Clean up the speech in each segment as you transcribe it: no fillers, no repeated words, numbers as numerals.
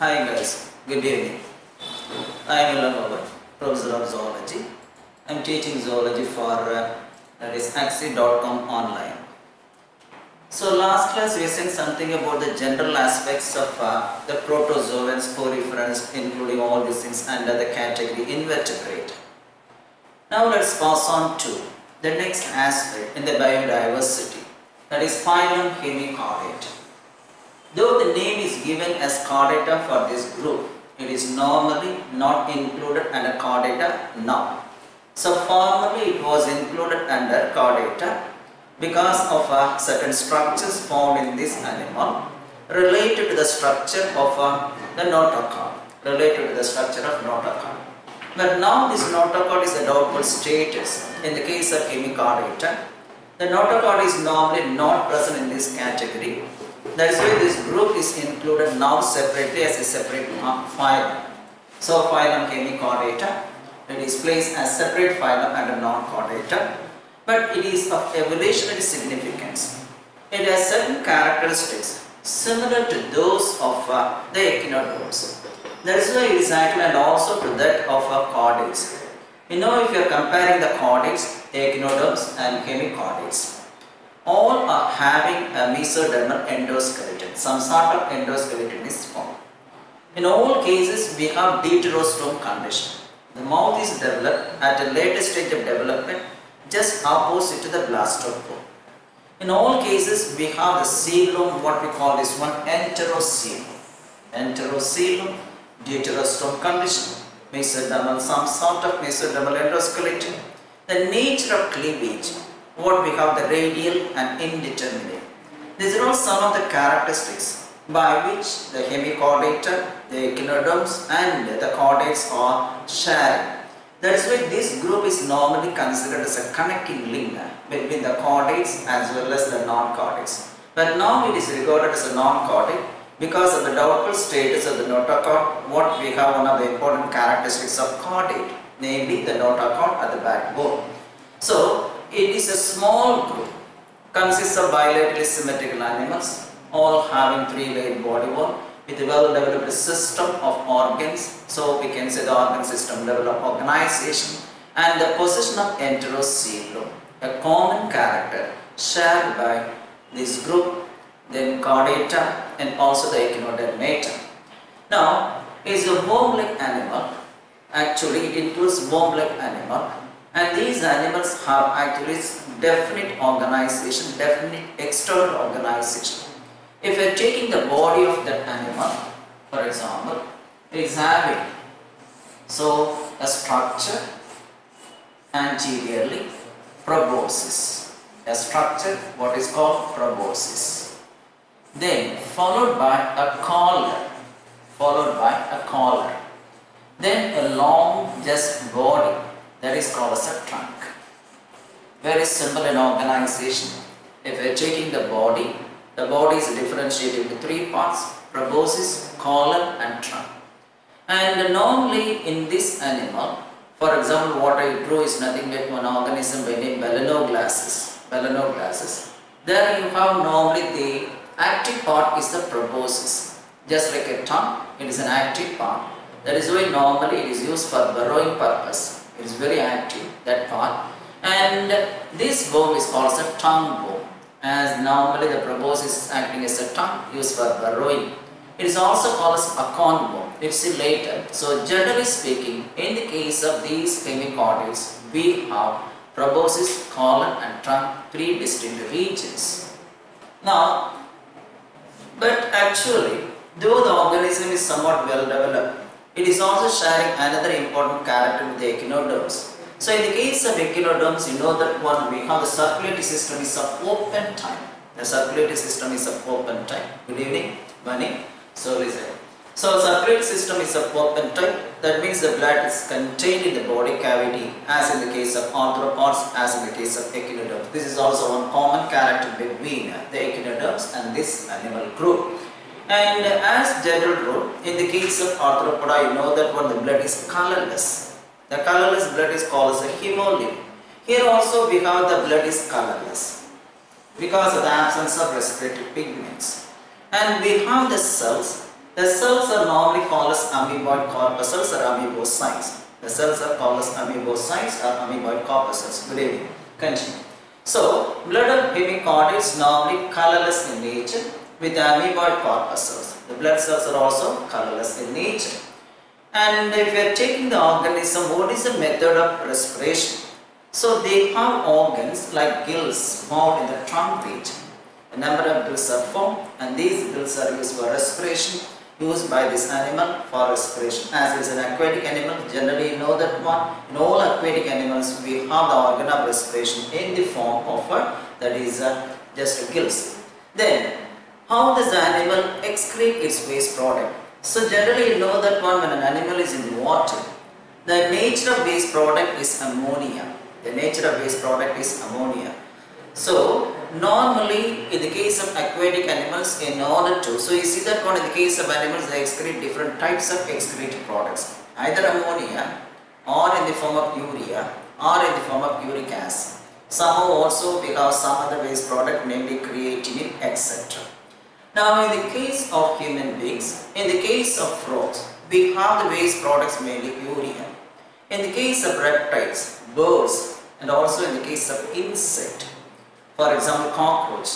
Hi guys, good evening. I am Ilangovan, Professor of Zoology. I am teaching zoology for that is axi.com online. So last class we said something about the general aspects of the protozoans, poriferans, including all these things under the category invertebrate. Now let's pass on to the next aspect in the biodiversity, that is phylum Hemichordata. Though the name is given as chordata for this group, it is normally not included under chordata now. So formerly it was included under chordata because of certain structures found in this animal related to the structure of the notochord, But now this notochord is a doubtful status in the case of Hemichordata. The notochord is normally not present in this category. That is why this group is included now separately as a separate phylum. So phylum Hemichordata, it is placed as separate phylum under non-chordata, but it is of evolutionary significance. It has certain characteristics similar to those of the echinoderms. That is why it is actually and also to that of chordates. You know, if you are comparing the chordates, echinoderms and hemichordates, all are having a mesodermal endoskeleton, some sort of endoskeleton is formed. In all cases, we have deuterostome condition. The mouth is developed at a later stage of development, just opposite to the blastopore. In all cases, we have the coelom, what we call this one, enterocoelom. Enterocoelom, deuterostome condition, mesodermal, some sort of mesodermal endoskeleton. The nature of cleavage, what we have the radial and indeterminate. These are all some of the characteristics by which the hemichordata, the echinoderms and the chordates are sharing. That is why this group is normally considered as a connecting link between the chordates as well as the non-chordates. But now it is regarded as a non-chordate because of the doubtful status of the notochord. What we have one of the important characteristics of chordate, namely the notochord at the backbone. So it is a small group, consists of bilaterally symmetrical animals, all having three-layered body wall with a well-developed system of organs. So we can say the organ system level of organization and the position of enterocoelom, a common character shared by this group, then chordata and also the echinodermata. Now, it is a worm-like animal. Actually, it includes worm-like animal. And these animals have actually definite organization, definite external organization. If you are taking the body of that animal, for example, it is having a structure anteriorly, proboscis, a structure what is called proboscis. Then followed by a collar, then a long just body, that is called as a trunk. Very simple in organization. If we are taking the body is differentiated into three parts: proboscis, collar and trunk. And normally in this animal, for example, what I drew is nothing but one organism by name Belanoglasses. There you have normally the active part is the proboscis. Just like a tongue, it is an active part. That is why normally it is used for burrowing purpose. It is very active, that part. And this bone is called as a tongue bone, as normally the proboscis is acting as a tongue used for burrowing. It is also called as a corn bone. We'll see later. So generally speaking, in the case of these hemichordates, we have proboscis, colon and trunk, three distinct regions. Now, but actually, though the organism is somewhat well developed, it is also sharing another important character with the echinoderms. So in the case of echinoderms, you know that one we have the circulatory system is of open type. Good evening, Bunny. So listen. So circulatory system is of open type. That means the blood is contained in the body cavity, as in the case of arthropods, as in the case of echinoderms. This is also one common character between the echinoderms and this animal group. And as general rule, in the case of arthropoda, you know that when the blood is colorless. The colorless blood is called as a hemolymph. Here also we have the blood is colorless because of the absence of respiratory pigments. And we have the cells The cells are normally called as amoeboid corpuscles or amoebocytes. The cells are called as amoebocytes or amoeboid corpuscles. Good evening. Continue. So, blood of hemichordates normally colorless in nature with amoeboid corpuscles. The blood cells are also colorless in nature. And if we are taking the organism, what is the method of respiration? So, they have organs like gills found in the trunk region. A number of gills are formed, and these gills are used for respiration, used by this animal for respiration. As it is an aquatic animal, generally you know that one. In all aquatic animals, we have the organ of respiration in the form of just gills. Then, how does the animal excrete its waste product? So generally you know that one, when an animal is in the water, the nature of waste product is ammonia. The nature of waste product is ammonia. So normally in the case of aquatic animals, in order to, so you see that one, in the case of animals, they excrete different types of excreted products, either ammonia or in the form of urea or in the form of uric acid. Somehow also we have some other waste product, namely creatinine, etc. Now in the case of human beings, in the case of frogs, we have the waste products mainly urea. In the case of reptiles, birds, and also in the case of insect, for example cockroach,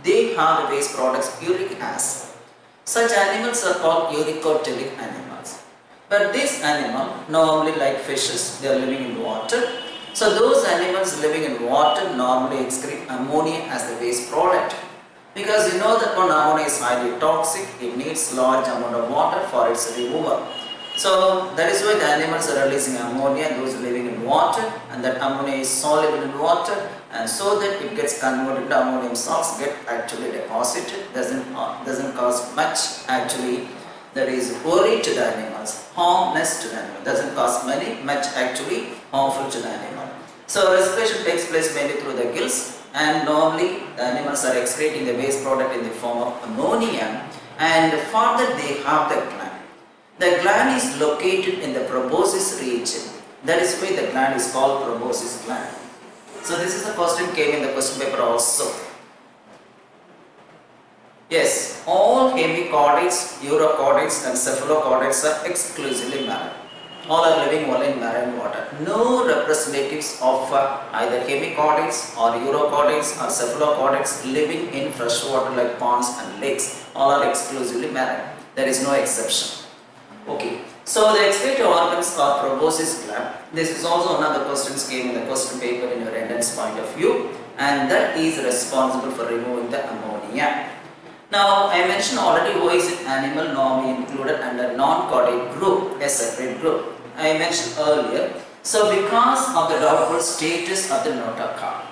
they have the waste products uric acid. Such animals are called uricotelic animals. But this animal, normally like fishes, they are living in water. So those animals living in water normally excrete ammonia as the waste product. Because you know that one, ammonia is highly toxic, it needs large amount of water for its removal. So that is why the animals are releasing ammonia, those living in water, and that ammonia is soluble in water, and so that it gets converted to ammonium salts, get actually deposited, doesn't cause much actually, that is worry to the animals, harmless to the animal, doesn't cause much actually harmful to the animal. So respiration takes place mainly through the gills, and normally the animals are excreting the waste product in the form of ammonia, and further they have the gland. The gland is located in the proboscis region. That is why the gland is called proboscis gland. So this is the question came in the question paper also. Yes, all hemichordates, urochordates and cephalochordates are exclusively marine. All are living only in marine water. No representatives of either hemichordates or urochordates or cephalochordates living in fresh water like ponds and lakes. All are exclusively marine. There is no exception. Okay, so the excretory organs are proboscis gland. This is also another questions came in the question paper in your entrance point of view, and that is responsible for removing the ammonia. Now I mentioned already who is an animal normally included under non-chordate group, a separate group. I mentioned earlier. So because of the doubtful status of the notochord,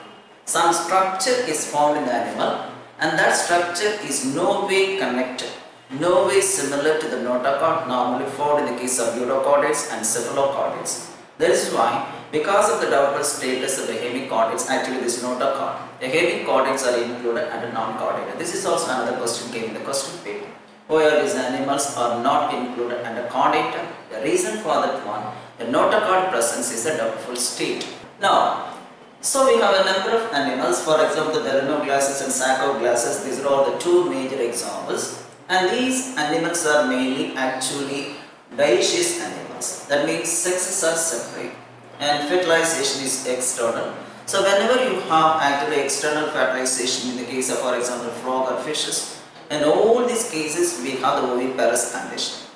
some structure is found in the animal, and that structure is no way connected, no way similar to the notochord normally found in the case of urochordates and cephalochordates. That is why, because of the doubtful status of the hemichordates, actually this notochord, the hemichordates are included under non-chordate. This is also another question came in the question paper, where these animals are not included under chordata. The reason for that one, the notochord presence is a doubtful state. Now, so we have a number of animals, for example the berenoglasses and sarcoglasses. These are all the two major examples. And these animals are mainly actually dioecious animals. That means sexes are separate and fertilization is external. So whenever you have actually external fertilization in the case of, for example, frog or fishes, in all these cases we have the oviparous condition.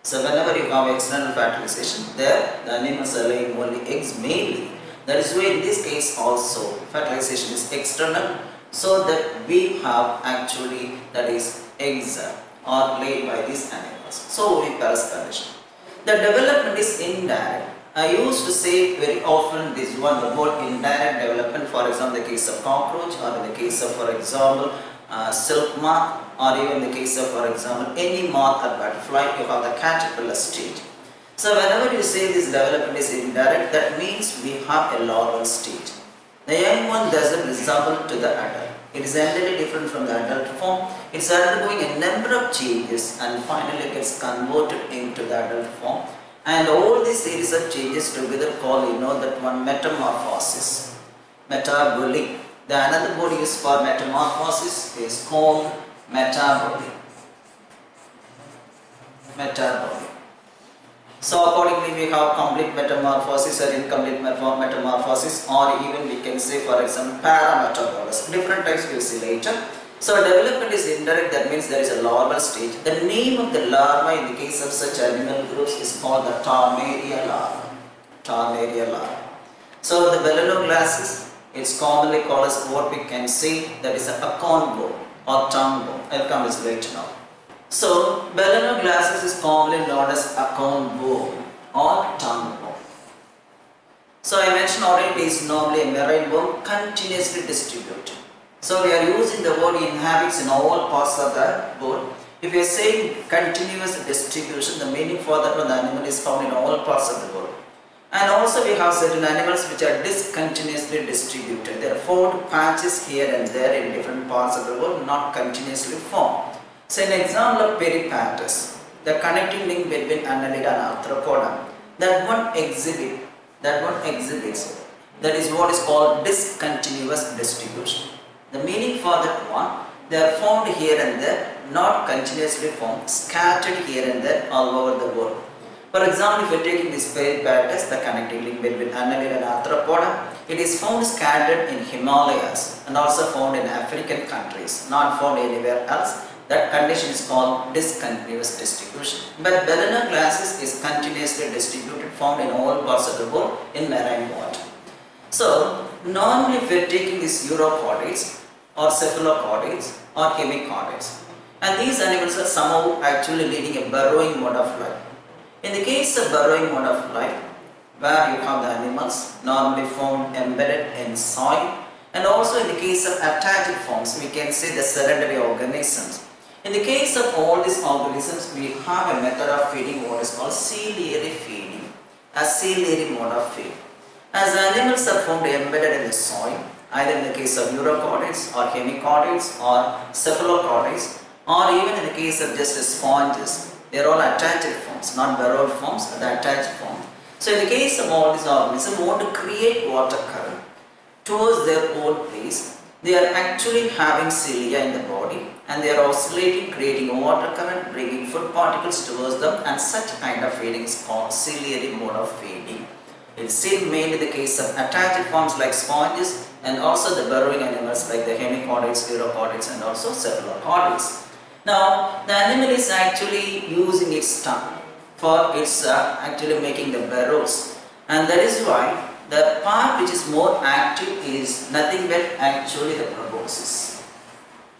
So whenever you have external fertilization, there the animals are laying only eggs mainly. That is why in this case also fertilization is external, so that we have actually, that is, eggs are laid by these animals. So oviparous condition. The development is indirect. I used to say very often this one, the word indirect development, for example the case of cockroach, or in the case of, for example, silk moth, or even the case of, for example, any moth or butterfly, you have the caterpillar stage. So whenever you say this development is indirect, that means we have a larval stage. The young one doesn't resemble to the adult. It is entirely different from the adult form. It is undergoing a number of changes and finally gets converted into the adult form. And all these series of changes together call, you know, that one metamorphosis, metabolic. The another word used for metamorphosis is called metabolic. metabolic. So accordingly we have complete metamorphosis or incomplete metamorphosis, or even we can say for example parametabolism. Different types we will see later. So development is indirect, that means there is a larval stage. The name of the larva in the case of such animal groups is called the Tarmaria larva. Tarmaria larva. So the Belenoglasses, it's commonly called as what we can say that is a acorn bone or tongue bone. I'll come to this later now. So Belenoglasses is commonly known as acorn bone or tongue bone. So I mentioned already it is normally a marine bone continuously distributed. So we are using the word inhabits in all parts of the bone. If we are saying continuous distribution, the meaning for that one, the animal is found in all parts of the bone. And also we have certain animals which are discontinuously distributed. There are found patches here and there in different parts of the bone, not continuously formed. So an example of peripatus, the connecting link between annelida and arthropoda, that one exhibits, that is what is called discontinuous distribution. The meaning for that one, they are found here and there, not continuously formed, scattered here and there all over the world. For example, if you are taking this peripatus, the connecting link between annelida and arthropoda, it is found scattered in Himalayas and also found in African countries, not found anywhere else. That condition is called discontinuous distribution. But Belenoglasses is continuously distributed, found in all parts of the world in marine water. So, normally if we are taking these urochordates or cephalochordates or hemichordates, and these animals are somehow actually leading a burrowing mode of life. In the case of burrowing mode of life, where you have the animals normally found embedded in soil, and also in the case of attached forms, we can say the sedentary organisms. In the case of all these organisms, we have a method of feeding what is called ciliary feeding, a ciliary mode of feeding. As animals are found embedded in the soil, either in the case of urochordates or hemichordates or cephalochordates, or even in the case of just sponges, they are all attached forms, not burrowed forms, but attached forms. So in the case of all these organisms, want to create water current towards their own place. They are actually having cilia in the body and they are oscillating, creating a water current, bringing food particles towards them, and such kind of feeding is called ciliary mode of feeding. It is seen mainly in the case of attached forms like sponges and also the burrowing animals like the hemichordates, urochordates and also cephalochordates. Now, the animal is actually using its tongue for its actually making the burrows, and that is why the part which is more active is nothing but actually the proboscis.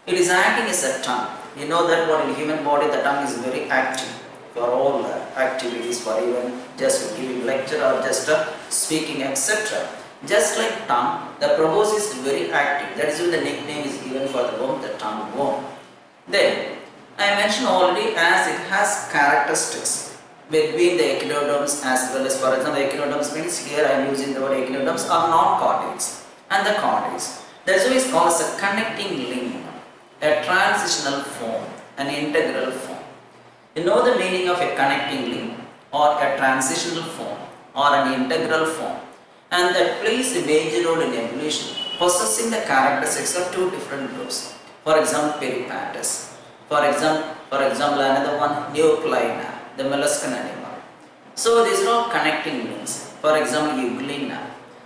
It is acting as a tongue. You know that what in human body the tongue is very active for all activities, for even just giving lecture or just speaking, etc. Just like tongue, the proboscis is very active. That is why the nickname is given for the bone, the tongue bone. Then, I mentioned already, as it has characteristics between the echinoderms as well as, for example, echinoderms means here I am using the word echinoderms are non-chordates and the chordates. That is why it is called as a connecting link, a transitional form, an integral form. You know the meaning of a connecting link or a transitional form or an integral form, and that plays a major role in evolution, possessing the characteristics of two different groups. For example, peripatus. For example, another one, Neoplina, the molluscan animal. So these are all connecting links. For example, Euglena.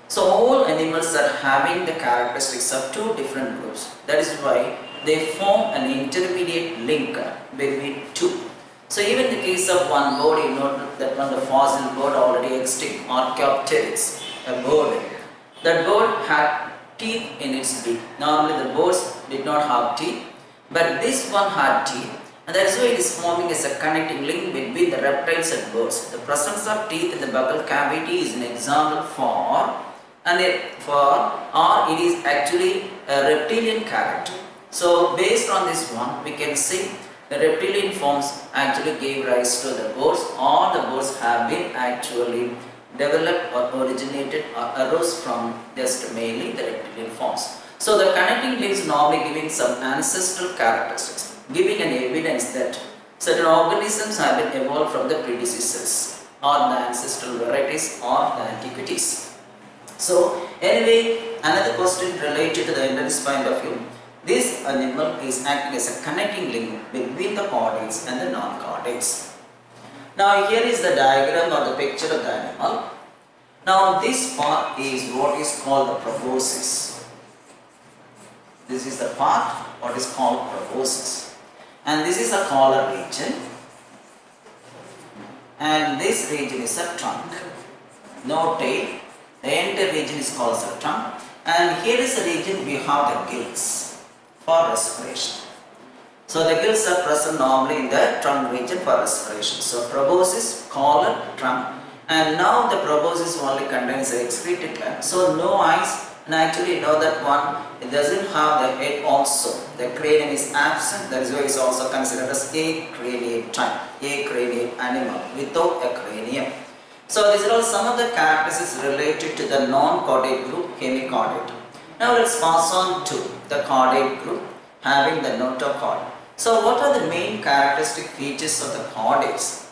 So all animals are having the characteristics of two different groups. That is why they form an intermediate link between two. So even in the case of one bird, you know that one the fossil bird already extinct, Archaeopteryx, a bird. That bird had teeth in its beak. Normally the birds did not have teeth, but this one had teeth. And that is why it is forming as a connecting link between the reptiles and birds. The presence of teeth in the buccal cavity is an example for, or it is actually a reptilian character. So based on this one, we can see the reptilian forms actually gave rise to the birds, or the birds have been actually developed or originated or arose from just mainly the reptilian forms. So the connecting links normally giving some ancestral characteristics, giving an evidence that certain organisms have been evolved from the predecessors or the ancestral varieties or the antiquities. So anyway, another question related to the endurance point of view. This animal is acting as a connecting link between the chordates and the non-chordates. Now here is the diagram or the picture of the animal. Now this part is what is called the proboscis. This is the part what is called proboscis. And this is a collar region. And this region is a trunk. No tail. The entire region is called as a trunk. And here is the region we have the gills for respiration. So the gills are present normally in the trunk region for respiration. So proboscis, collar, trunk. And now the proboscis only contains the excreted gland. So no eyes. And actually you know that one, it doesn't have the head also. The cranium is absent. That is why it is also considered as acraniate type, acraniate animal without a cranium. So these are all some of the characteristics related to the non-chordate group, hemichordate. Now let's pass on to the chordate group having the notochord. So what are the main characteristic features of the chordates?